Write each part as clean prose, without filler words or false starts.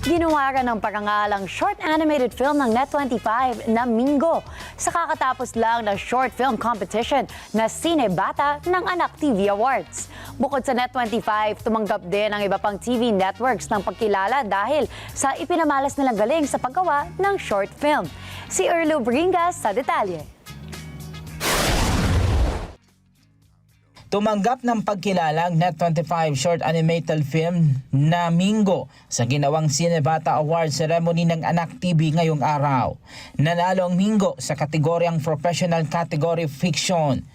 Ginawa ng parangalang short animated film ng Net25 na Mingo sa kakatapos lang na short film competition na Sine Bata ng Anak TV Awards. Bukod sa Net25, tumanggap din ang iba pang TV networks ng pagkilala dahil sa ipinamalas nilang galing sa paggawa ng short film. Si Erlo Bringas sa detalye. Tumanggap ng pagkilalang Net25 short animated film na Mingo sa ginawang Sine Bata Awards ceremony ng Anak TV ngayong araw. Nanalo ang Mingo sa kategoryang professional category fiction.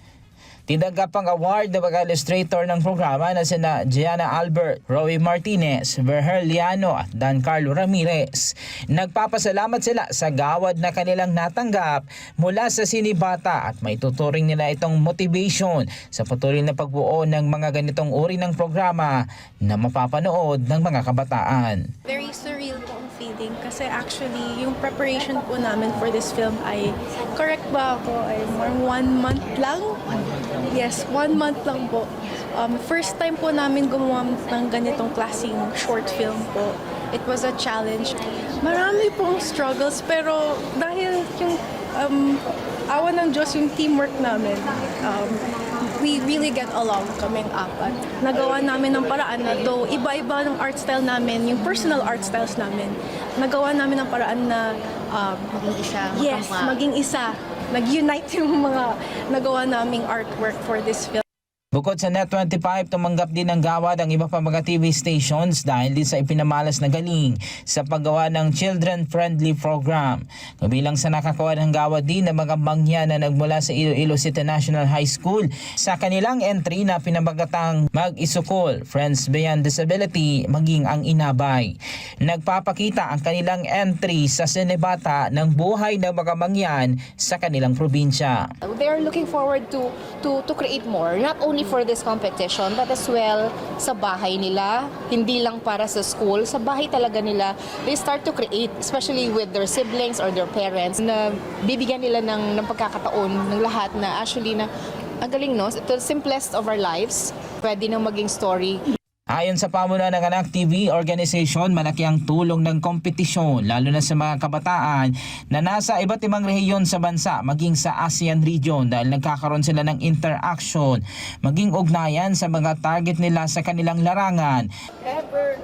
Tinanggap ang award ng mga illustrator ng programa na sina Gianna Albert, Roy Martinez, Verhel Liano at Dan Carlo Ramirez. Nagpapasalamat sila sa gawad na kanilang natanggap mula sa Sinibata at may tuturing nila itong motivation sa patuloy na pagbuo ng mga ganitong uri ng programa na mapapanood ng mga kabataan. Very surreal po ang feeling kasi actually yung preparation po namin for this film ay, correct ba ako, ay more 1 month lang? Yes, 1 month lang po. First time po namin gumawa ng ganitong klaseng short film po. It was a challenge. Marami pong struggles pero dahil yung awa ng Diyos yung teamwork namin, we really get along kaming apat. Nagawa namin ng paraan na though iba-iba ng art style namin, yung personal art styles namin, nagawa namin ng paraan na maging isa. yes, maging isa. Nag-unite yung mga nagawa naming artwork for this film. Bukod sa Net25, tumanggap din ng gawad ang iba pa mga TV stations dahil din sa ipinamalas na galing sa paggawa ng children-friendly program. Kabilang sa nakakuha ng gawad din ng mga mangya na nagmula sa Iloilo City National High School sa kanilang entry na pinabagatang Mag-Isukol, Friends Beyond Disability, maging ang Inabay. Nagpapakita ang kanilang entry sa Sinebata ng buhay ng mga mangyan sa kanilang probinsya. They are looking forward to create more, not only for this competition but as well sa bahay nila, hindi lang para sa school, sa bahay talaga nila. They start to create, especially with their siblings or their parents, na bibigyan nila ng pagkakataon ng lahat na actually na ang galing, no? The simplest of our lives, pwede nang maging story. Ayon sa pamunuan ng Anak TV Organization, malaki ang tulong ng kompetisyon lalo na sa mga kabataan na nasa iba't ibang rehiyon sa bansa maging sa ASEAN region dahil nagkakaroon sila ng interaction, maging ugnayan sa mga target nila sa kanilang larangan. Whatever,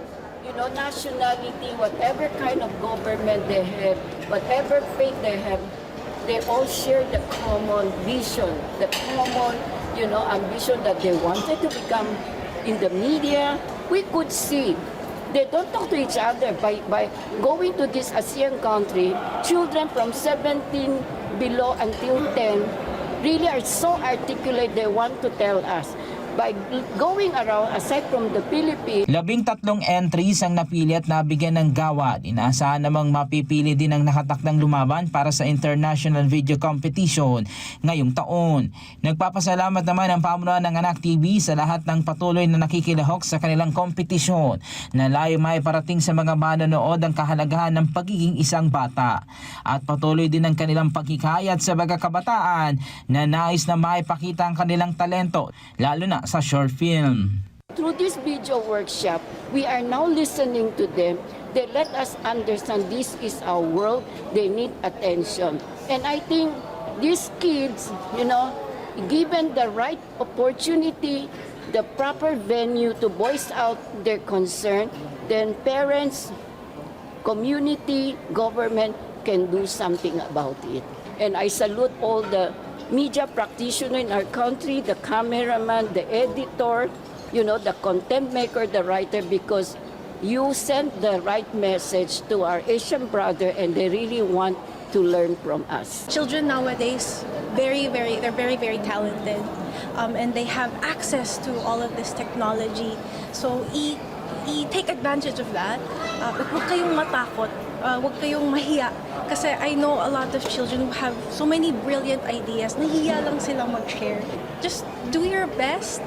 nationality, whatever kind of government they have, whatever faith they have, they all share the common vision, the common, ambition that they wanted to become. In the media, we could see they don't talk to each other. By going to this ASEAN country, children from 17 below until 10 really are so articulate, they want to tell us. By going around, aside from the Philippines, 13 entries ang napili at nabigyan ng gawad. Inaasahan namang mapipili din ang nakatakdang lumaban para sa International Video Competition ngayong taon. Nagpapasalamat naman ang pamunuan ng Anak TV sa lahat ng patuloy na nakikilahok sa kanilang kompetisyon na layo may parating sa mga manonood ang kahalagahan ng pagiging isang bata. At patuloy din ang kanilang paghikayat sa mga kabataan na nais na maipakita ang kanilang talento, lalo na sa short film. through this video workshop, we are now listening to them. They let us understand this is our world. They need attention. And I think these kids, given the right opportunity, the proper venue to voice out their concern, then parents, community, government can do something about it. And I salute all the media practitioners in our country, the cameraman, the editor, the content maker, the writer, because you sent the right message to our Asian brother and they really want to learn from us. Children nowadays, they're very, very talented, and they have access to all of this technology. So, take advantage of that. Huwag kayong matakot. Huwag kayong mahiya. Kasi I know a lot of children who have so many brilliant ideas. Nahiya lang silang mag-share. Just do your best.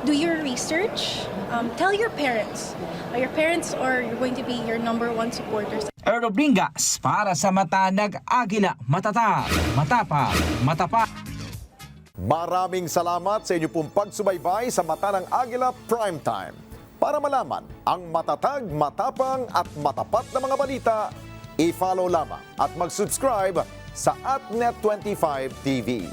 Do your research. Tell your parents. Your parents are going to be your #1 supporters. Erlo Bringas para sa Mata Nag-Agila, matatag, matapang, matapa. Maraming salamat sa inyo pong pagsubaybay sa Mata ng Agila Primetime. Para malaman ang matatag, matapang at matapat na mga balita, i-follow lamang at mag-subscribe sa @net25tv.